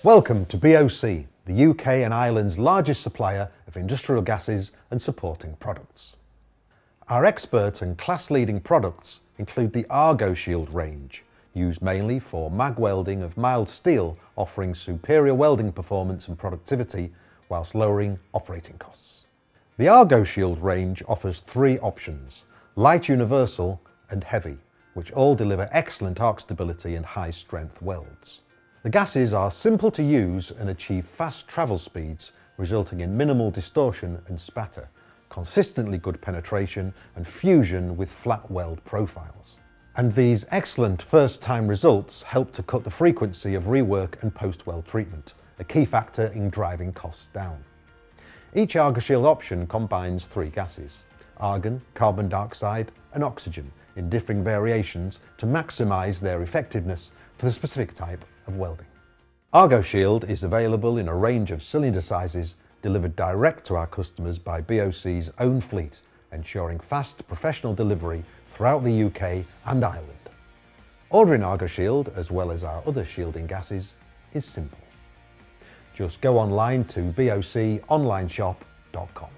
Welcome to BOC, the UK and Ireland's largest supplier of industrial gases and supporting products. Our expert and class-leading products include the Argoshield range, used mainly for mag welding of mild steel, offering superior welding performance and productivity whilst lowering operating costs. The Argoshield range offers three options: light universal and heavy, which all deliver excellent arc stability and high strength welds. The gases are simple to use and achieve fast travel speeds, resulting in minimal distortion and spatter, consistently good penetration and fusion with flat weld profiles. And these excellent first-time results help to cut the frequency of rework and post-weld treatment, a key factor in driving costs down. Each Argoshield option combines three gases: argon, carbon dioxide and oxygen, in differing variations to maximise their effectiveness for the specific type of welding. Argoshield is available in a range of cylinder sizes, delivered direct to our customers by BOC's own fleet, ensuring fast professional delivery throughout the UK and Ireland. Ordering Argoshield, as well as our other shielding gases, is simple. Just go online to boconlineshop.com.